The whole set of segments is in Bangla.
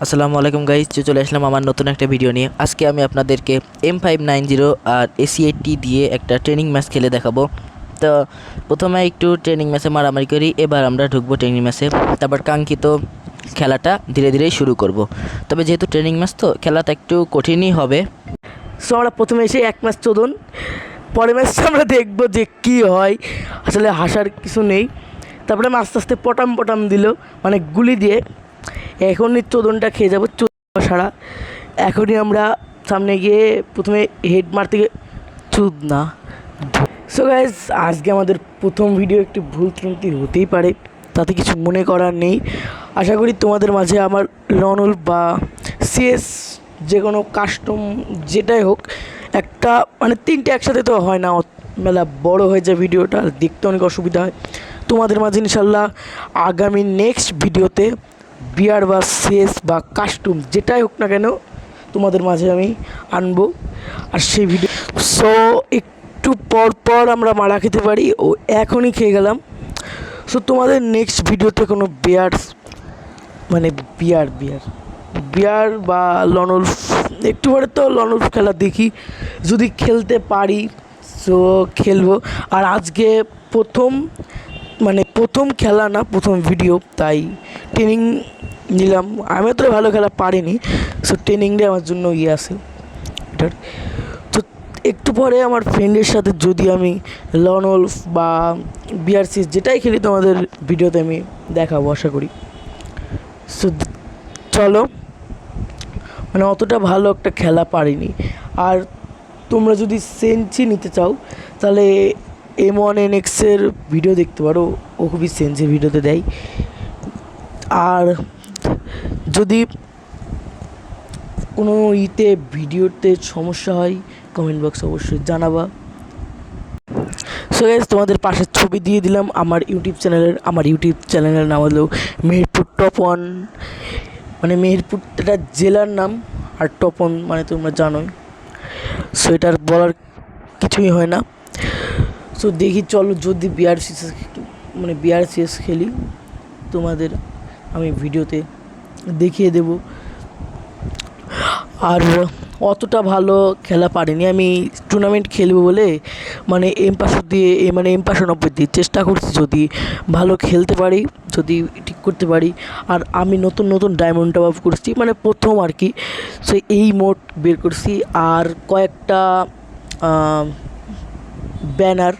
আসসালামু আলাইকুম গাইস, চলে আসলাম আমার নতুন একটা ভিডিও নিয়ে। আজকে আমি আপনাদেরকে M590 আর AC80 দিয়ে একটা ট্রেনিং ম্যাচ খেলে দেখাবো। তো প্রথমে একটু ট্রেনিং ম্যাচে মারামারি করি, এবার আমরা ঢুকবো ট্রেনিং ম্যাচে, তারপর কাঙ্ক্ষিত খেলাটা ধীরে ধীরেই শুরু করব। তবে যেহেতু ট্রেনিং ম্যাচ তো খেলাটা একটু কঠিনই হবে। সো আমরা প্রথমে এসে এক ম্যাচ চোদন, পরের ম্যাচটা আমরা দেখবো যে কী হয়। আসলে হাসার কিছু নেই। তারপরে আমি আস্তে আস্তে পটাম পটাম দিল, মানে গুলি দিয়ে এখনই চোদনটা খেয়ে যাবো সারা। এখনই আমরা সামনে গিয়ে প্রথমে হেড মারতে গিয়ে চুদ না। সো গাইজ, আজকে আমাদের প্রথম ভিডিও, একটু ভুল ত্রুটি হতেই পারে, তাতে কিছু মনে করার নেই। আশা করি তোমাদের মাঝে আমার লনল বা সিএস যে কোনো কাস্টম যেটাই হোক, একটা মানে তিনটে একসাথে তো হয় না, মেলা বড় হয়ে যায় ভিডিওটা, আর দেখতে অনেক অসুবিধা হয়। তোমাদের মাঝে ইনশাল্লাহ আগামী নেক্সট ভিডিওতে বিয়ার বা সিএস বা কাস্টম যেটাই হোক না কেন তোমাদের মাঝে আমি আনবো। আর সেই ভিডিও সো একটু পর পর আমরা মারা খেতে পারি, ও এখনই খেয়ে গেলাম। সো তোমাদের নেক্সট ভিডিওতে কোনো বিয়ার মানে বিয়ার বিয়ার বিয়ার বা লনলফ, একটু পরে তো লনলফ খেলা দেখি, যদি খেলতে পারি সো খেলবো। আর আজকে প্রথম প্রথম খেলা না, প্রথম ভিডিও, তাই ট্রেনিং নিলাম। আমি তো ভালো খেলা পারিনি, সো ট্রেনিংটা আমার জন্য আছে এটার। তো একটু পরে আমার ফ্রেন্ডের সাথে যদি আমি লনলফ বা বিআরসি যেটাই খেলি তোমাদের ভিডিওতে আমি দেখাবো আশা করি। সো চলো, মানে অতটা ভালো একটা খেলা পারিনি। আর তোমরা যদি সেঞ্চি নিতে চাও তাহলে M1NX-এর ভিডিও দেখতে পারো, ও খুবই সেন্সি ভিডিওতে দেয়। আর যদি কোনো ভিডিওতে সমস্যা হয় কমেন্ট বক্স অবশ্যই জানাবা। সো গাইস, তোমাদের পাশের ছবি দিয়ে দিলাম আমার ইউটিউব চ্যানেলের নাম হলো মেহেরপুর টপ ওয়ান। মানে মেহেরপুর এটা জেলার নাম, আর টপ ওয়ান মানে তোমরা জানোই। সো এটার বলার কিছুই হয় না। সো দেখি চলো, যদি বিআরসিএস খেলি তোমাদের আমি ভিডিওতে দেখিয়ে দেব। আর অতটা ভালো খেলা পারিনি আমি, টুর্নামেন্ট খেলবো বলে মানে M590 দিয়ে চেষ্টা করছি, যদি ভালো খেলতে পারি, যদি ঠিক করতে পারি। আর আমি নতুন নতুন ডায়মন্ড টপ আপ করছি, মানে প্রথম আর কি। সো এই মোড বের করছি, আর কয়েকটা ব্যানার,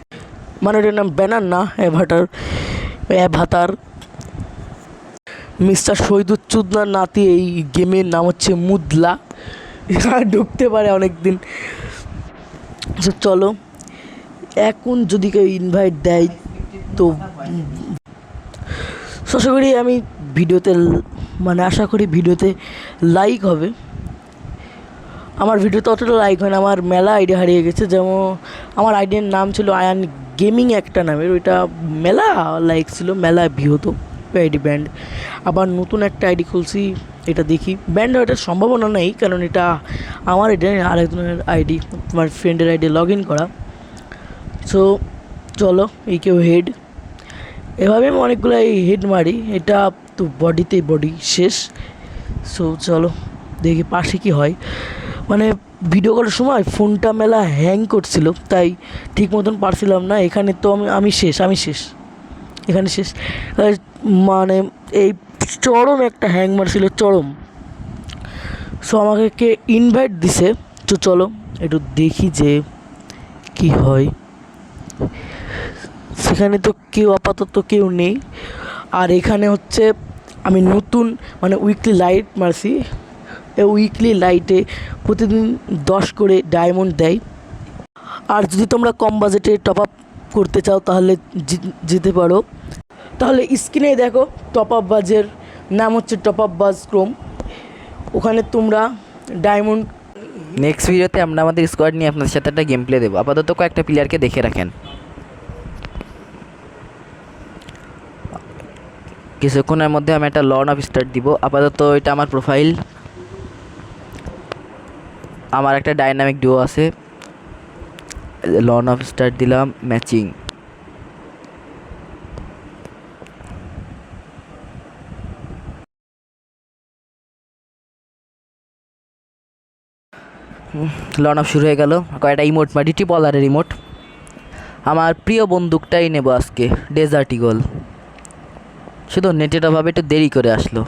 মানে এটার নাম ব্যানার না, অ্যাভাতার। মিস্টার শহীদুজ্জুদনার নাতি এই গেমের নাম হচ্ছে মুদলা, ঢুকতে পারে অনেক দিন। চলো, এখন যদি কেউ ইনভাইট দেয় তো আশা করি আমি ভিডিওতে আশা করি ভিডিওতে লাইক হবে। আমার ভিডিওতে অতটা লাইক হয় না, আমার মেলা আইডি হারিয়ে গেছে। যেমন আমার আইডির নাম ছিল আয়ান গেমিং একটা নামের, ওইটা মেলা লাইক ছিল, মেলা ভিউ হতো আইডি ব্যান্ড। আবার নতুন একটা আইডি খুলছি, এটা দেখি ব্যান্ড হওয়ার সম্ভাবনা নেই, কারণ এটা আমার আইডি আরেকজনের আইডি, তোমার ফ্রেন্ডের আইডি লগ ইন করা। সো চলো, এই কেউ হেড, এভাবে আমি অনেকগুলো হেড মারি, এটা তো বডিতেই বডি শেষ। সো চলো দেখি পাশে কি হয়। মানে ভিডিও করার সময় ফোনটা মেলা হ্যাং করছিল, তাই ঠিক মতন পারছিলাম না। এখানে তো আমি শেষ এখানে শেষ। মানে এই চরম একটা হ্যাং মারছিল, চরম। সো আমাকে ইনভাইট দিছে, তো চলো একটু দেখি যে কি হয়। সেখানে তো আপাতত কেউ নেই। আর এখানে হচ্ছে আমি নতুন উইকলি লাইট মারছি, উইকলি লাইটে প্রতিদিন 10 করে ডায়মন্ড দেয়। আর যদি তোমরা কম বাজেটে টপ আপ করতে চাও তাহলে যেতে পারো। তাহলে স্ক্রিনে দেখো, টপ আপ বাজের নাম হচ্ছে টপ আপ বাজ ক্রোম, ওখানে তোমরা ডায়মন্ড। নেক্সট ভিডিওতে আমরা আমাদের স্কোয়াড নিয়ে আপনাদের সাথে একটা গেম প্লে দেবো। আপাতত কয়েকটা প্লেয়ারকে দেখে রাখেন, কিছুক্ষণের মধ্যে আমি একটা লর্ন অফ স্টার্ট দিব। আপাতত এটা আমার প্রোফাইল, আমার একটা ডাইনামিক ডুও আছে, লর্ন অফ স্টার্ট দিলাম, ম্যাচিং। লন আপ শুরু হয়ে গেল। কয়েকটা ইমোট মারি, টিপলারের ইমোট। আমার প্রিয় বন্দুকটাই নেব আজকে, ডেজার্ট ইগল। শুধু নেটের অভাবে একটু দেরি করে আসলো,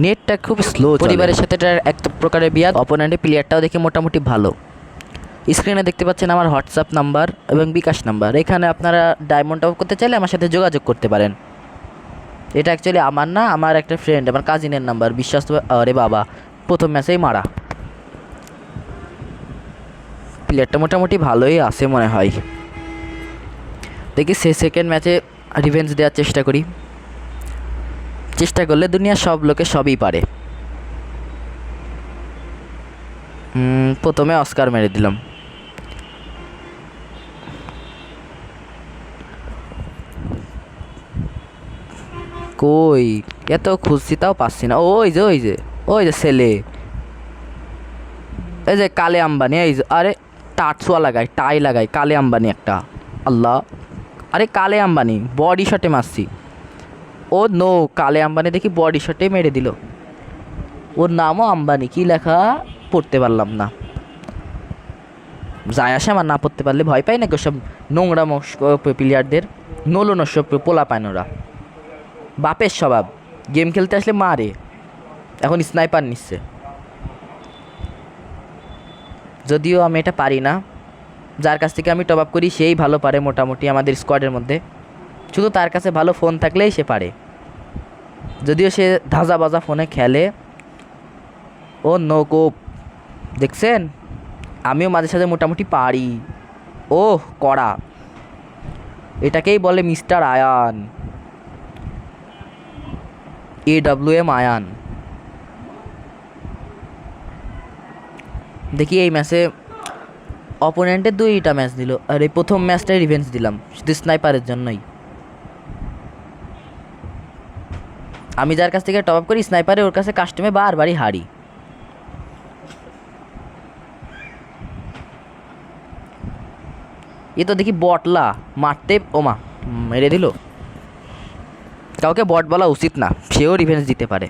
নেটটা খুব স্লো। পরিবারের সাথে এটা এক প্রকারের বিয়াদ। অপোনেন্টের প্লেয়ারটাও দেখে মোটামুটি ভালো। স্ক্রিনে দেখতে পাচ্ছেন আমার হোয়াটসঅ্যাপ নাম্বার এবং বিকাশ নাম্বার। এখানে আপনারা ডায়মন্ড টপ করতে চাইলে আমার সাথে যোগাযোগ করতে পারেন। এটা অ্যাকচুয়ালি আমার না, আমার একটা ফ্রেন্ড, আমার কাজিনের নাম্বার। বিশ্বাস তো, আরে বাবা, প্রথম ম্যাচেই মারা। প্লেয়ারটা মোটামুটি ভালোই আছে মনে হয়। দেখি সেকেন্ড ম্যাচে রিভেঞ্জ দেওয়ার চেষ্টা করি। চেষ্টা করলে দুনিয়ার সব লোকে সবই পারে। প্রথমে অস্কার মেরে দিলাম। কই এত খুঁজছি তাও পাচ্ছি না। ওই যে ছেলে, এই যে কালে আম্বানি। এই যে, আরে টাটসুয়া লাগাই, টাই লাগাই, কালে আম্বানি একটা। আল্লাহ, আরে কালে আম্বানি বডি শটে মারছি। ও নো, কালে আম্বানি দেখি বডি শটে মেরে দিল। ওর নামও আম্বানি, কি লেখা পড়তে পারলাম না। যায় আসে আমার না পড়তে পারলে, ভয় পাই নাকি ওসব নোংরা প্লেয়ারদের। নসব পোলা পায় ওরা, বাপের স্বভাব। গেম খেলতে আসলে মারে, এখন স্নাইপার নিচ্ছে। যদিও আমি এটা পারি না, যার কাছ থেকে আমি টপ আপ করি সেই ভালো পারে মোটামুটি আমাদের স্কোয়াডের মধ্যে। শুধু তার কাছে ভালো ফোন থাকলেই সে পারে, যদিও সে ধাজা বাজা ফোনে খেলে। ও নো কোপ, দেখছেন আমিও মাঝে সাঝে মোটামুটি পারি। ও কড়া, এটাকেই বলে মিস্টার আয়ান, AWM আয়ান। দেখি এই ম্যাচে অপোনেন্টের 2টা ম্যাচ দিল, আর এই প্রথম ম্যাচটাই রিভেঞ্জ দিলাম শুধু স্নাইপারের জন্যই। আমি যার কাছ থেকে টপ আপ করি স্নাইপারে, ওর কাছে কাস্টমে বারবারই হারি। এ তো দেখি বটলা মারতে, ওমা মেরে দিল। কাউকে বট বলা উচিত না, সেও রিভেঞ্জ দিতে পারে।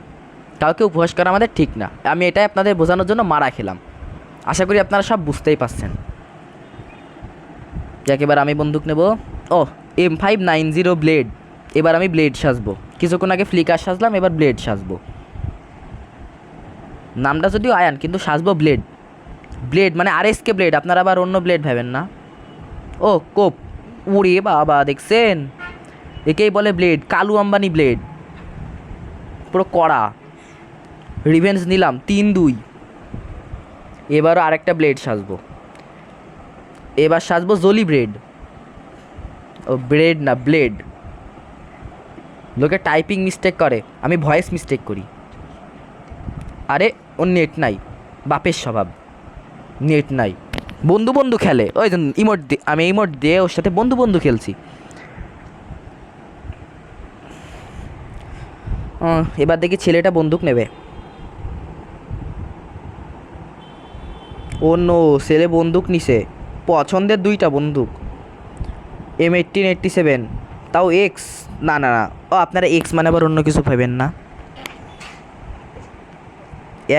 কাউকে উপহাস করা আমাদের ঠিক না। আমি এটাই আপনাদের বোঝানোর জন্য মারা খেলাম। আশা করি আপনারা সব বুঝতেই পারছেন। এবার আমি বন্দুক নেব। ও M590 ব্লেড। এবার আমি ব্লেড সাজবো। কিছুক্ষণ আগে ফ্লিকার সাজলাম, এবার ব্লেড সাজবো। নামটা যদিও আয়ান, কিন্তু সাজবো ব্লেড। ব্লেড মানে RSK ব্লেড, আপনারা আবার অন্য ব্লেড ভাবেন না। ও কোপ, উড়ে বাবা, দেখছেন একেই বলে ব্লেড, কালু আম্বানি ব্লেড, পুরো কড়া। রিভেঞ্জ নিলাম 3-2। এবারও আরেকটা ব্লেড সাজবো। এবার সাজবো জলি ব্রেড। ও ব্রেড না, ব্লেড। লোকে টাইপিং মিস্টেক করে, আমি ভয়েস মিস্টেক করি। আরে ওর নেট নাই, বাপের স্বভাব, নেট নাই। বন্ধু খেলে, ওই জন্য ইমোট দিয়ে, আমি ইমোট দিয়ে ওর সাথে বন্ধু খেলছি। এবার দেখি ছেলেটা বন্দুক নেবে। ও নো, ছেলে বন্দুক নিছে, পছন্দের 2টা বন্দুক। M1887, তাও X। না, ও আপনারা X মানে আবার অন্য কিছু পাবেন না।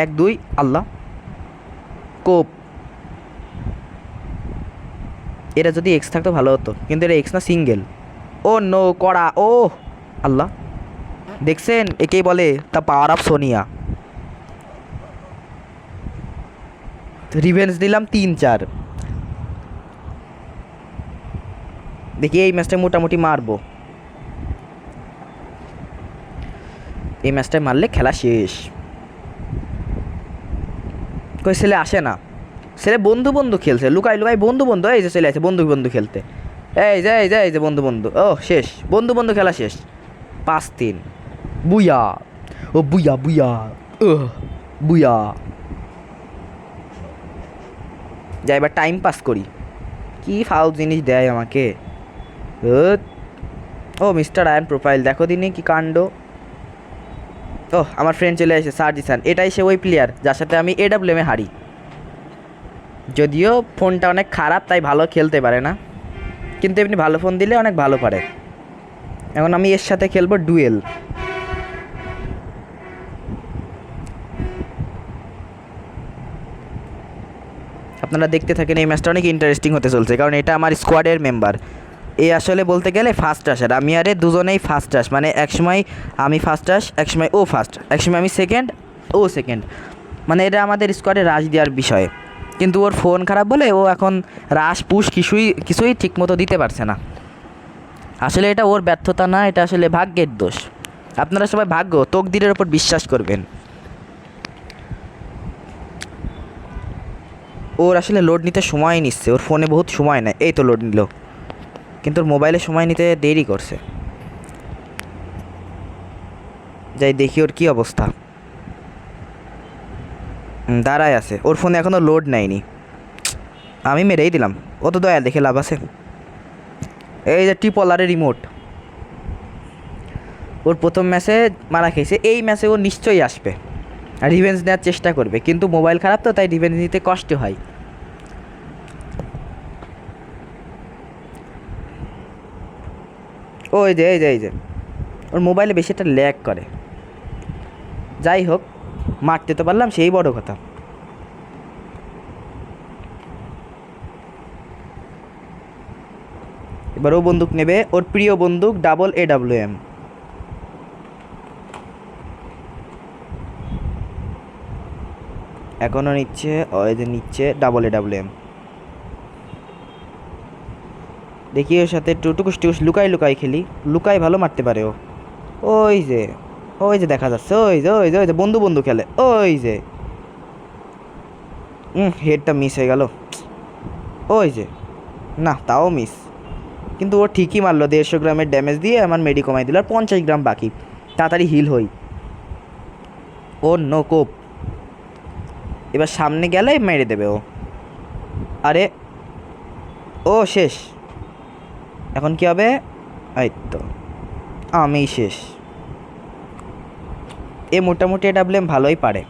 1-2, আল্লাহ কোপ। এটা যদি X থাকতো ভালো হতো, কিন্তু এটা X না, সিঙ্গেল। ও নো, কড়া। ও আল্লাহ, দেখছেন একেই বলে the power of Sonia. Revenge দিলাম 3-4। দেখি এই ম্যাচটা মোটামুটি মারবো। এই ম্যাচটায় মারলে খেলা শেষ। কই ছেলে আসে না, ছেলে বন্ধু খেলছে, লুকাই বন্ধু। এই যে ছেলে আছে বন্ধু খেলতে। এই যে বন্ধু। ও শেষ, বন্ধু খেলা শেষ। 5-3 বুয়া। ও বুয়া বুয়া। যাই এবার টাইম পাস করি। কি ফাউল জিনিস দেয় আমাকে। ও মিস্টার আয়ান প্রোফাইল দেখো দিনে কি কাণ্ড। ও আমার ফ্রেন্ড চলে আসে, সার্জিসান। এটাই সে ওই প্লেয়ার যার সাথে আমি AWM হারি। যদিও ফোনটা অনেক খারাপ, তাই ভালো খেলতে পারে না, কিন্তু এমনি ভালো ফোন দিলে অনেক ভালো পারে। এখন আমি এর সাথে খেলবো ডুয়েল। আপনারা দেখতে থাকেন, এই ম্যাচটা অনেক ইন্টারেস্টিং হতে চলছে, কারণ এটা আমার স্কোয়াডের মেম্বার। এ আসলে বলতে গেলে ফার্স্ট রাশার, আমি আরে দুজনেই ফার্স্ট রাশ, মানে একসময় আমি ফার্স্ট রাশ, একসময় ও ফার্স্ট, একসময় আমি সেকেন্ড, ও সেকেন্ড, মানে এটা আমাদের স্কোয়াডে রাশ দেওয়ার বিষয়। কিন্তু ওর ফোন খারাপ বলে ও এখন রাশ পুশ কিছুই ঠিকমতো দিতে পারছে না। আসলে এটা ওর ব্যর্থতা না, এটা আসলে ভাগ্যের দোষ। আপনারা সবাই ভাগ্য, তকদিরের ওপর বিশ্বাস করবেন। ওর আসলে লোড নিতে সময় নিচ্ছে, ওর ফোনে বহুত সময় নেয়। এই তো লোড নিল, কিন্তু ওর মোবাইলে সময় নিতে দেরি করছে। যাই দেখি ওর কী অবস্থা। দাঁড়ায় আছে, ওর ফোনে এখনও লোড নেয়নি। আমি মেরেই দিলাম, ও তো দয়া দেখে লাভ আছে। এই যে টিপলারের রিমোট, ওর প্রথম ম্যাচে মারা খেয়েছে, এই ম্যাচে ও নিশ্চয়ই আসবে আর রিভেঞ্জ নেওয়ার চেষ্টা করবে, কিন্তু মোবাইল খারাপ তো, তাই রিভেঞ্জ নিতে কষ্ট হয়। ওই যে এই যে ওর মোবাইলে বেশি একটা ল্যাগ করে। যাই হোক, মারতে তো পারলাম, সেই বড় কথা। এবার ও বন্দুক নেবে, ওর প্রিয় বন্দুক ডাবল AWM। এখনও নিচ্ছে, ওই যে নিচ্ছে ডাবল AWM। দেখি ওর সাথে টুকুস লুকাই খেলি, লুকাই ভালো মারতে পারে ও। ওই যে দেখা যাচ্ছে, ওই যে বন্ধু খেলে, ওই যে হেডটা মিস হয়ে গেল। ওই যে না, তাও মিস, কিন্তু ও ঠিকই মারলো। 150 গ্রামের ড্যামেজ দিয়ে আমার মেডি কমাই দিল, আর 50 গ্রাম বাকি। তাড়াতাড়ি হিল হই। ও নো কোপ, এবার সামনে গেলে মেরে দেবে ও। আরে ও শেষ, এখন কি হবে? এই তো আমি শেষ। এ মোটামুটি AWM ভালোই পারে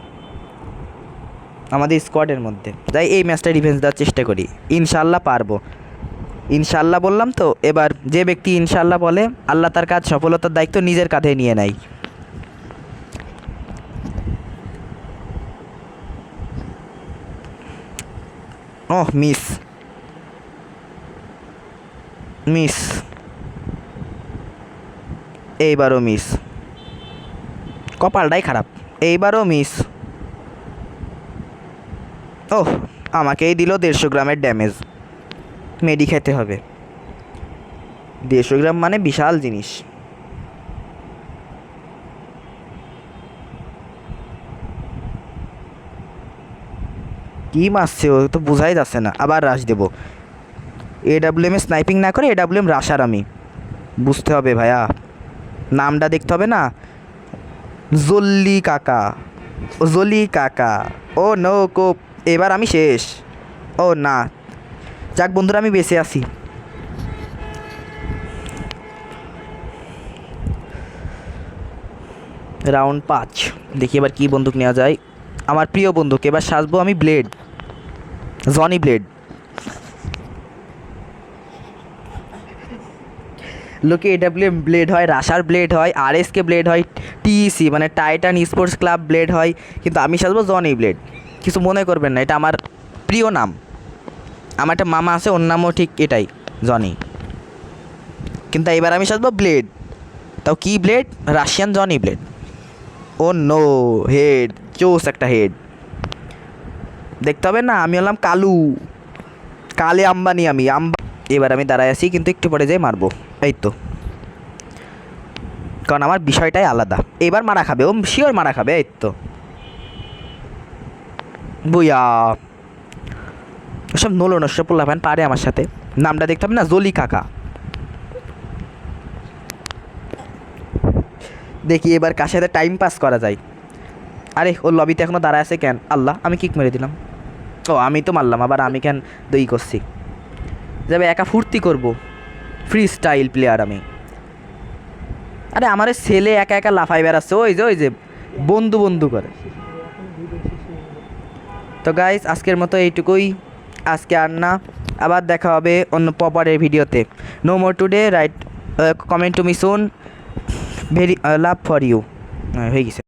আমাদের স্কোয়াডের মধ্যে। তাই এই ম্যাচটা রিভেঞ্জ দেওয়ার চেষ্টা করি, ইনশাল্লাহ পারবো। ইনশাল্লাহ বললাম তো, এবার যে ব্যক্তি ইনশাল্লাহ বলে, আল্লাহ তার কাজ সফলতার দায়িত্ব নিজের কাঁধে নিয়ে নেয়। ওহ মিস, এইবারও মিস, কপালটাই খারাপ, এইবারও মিস। ওহ, আমাকেই দিল 150 গ্রামের ড্যামেজ, মেডি খেতে হবে। 150 গ্রাম মানে বিশাল জিনিস। কি মারছে ও তো বোঝাই যাচ্ছে না। আবার রাশ দেবো, AWM এ স্নাইপিং না করে AWM রাশার আমি, বুঝতে হবে ভাইয়া, নামটা দেখতে হবে না। জল্লি কাকা, ও নো কোপ, এবার আমি শেষ। ও না, যাক বন্ধুরা, আমি বেঁচে আছি। রাউন্ড 5, দেখি এবার কী বন্দুক নেওয়া যায়। আমার প্রিয় বন্দুক, এবার সাজবো আমি ব্লেড, জনি ব্লেড। লোকে AWM ব্লেড হয়, রাশার ব্লেড হয়, RSK ব্লেড হয়, TEC মানে টাইটান স্পোর্টস ক্লাব ব্লেড হয়, কিন্তু আমি সাজবো জনি ব্লেড। কিছু মনে করবেন না, এটা আমার প্রিয় নাম। আমার একটা মামা আছে, ওর নামও ঠিক এটাই, জনি। কিন্তু এবার আমি সাজবো ব্লেড, তাও কি blade? Russian Johnny blade. Oh no, head, জোস একটা হেড। দেখতে হবে না, আমি হলাম কালে আম্বানি, আমি এবার আমি দাঁড়ায় আছি, কিন্তু একটু পরে যাই মারবো। এই তো, কারণ আমার বিষয়টাই আলাদা। এবার মারা খাবে ও, শিওর মারা খাবে। এই তো বুয়া, ওসব নষ্ট পোলাপান পারে আমার সাথে। নামটা দেখতে হবে না, জলি কাকা। দেখি এবার কার সাথে টাইম পাস করা যায়। আরে ওর লবিতে এখনও দাঁড়ায় আছে কেন? আল্লাহ, আমি কিক মেরে দিলাম। ও আমি তো মারলাম, আবার আমি কেন দই করছি? যাবে একা ফুর্তি করব, ফ্রি স্টাইল প্লেয়ার আমি। আরে আমার ছেলে একা লাফাই বেড়াচ্ছে, ওই যে বন্ধু করে। তো গাইস, আজকের মতো এইটুকুই, আজকে আর না, আবার দেখা হবে অন্য পপারের ভিডিওতে। No more today, right comment to me soon, very love for you. হয়ে গেছে।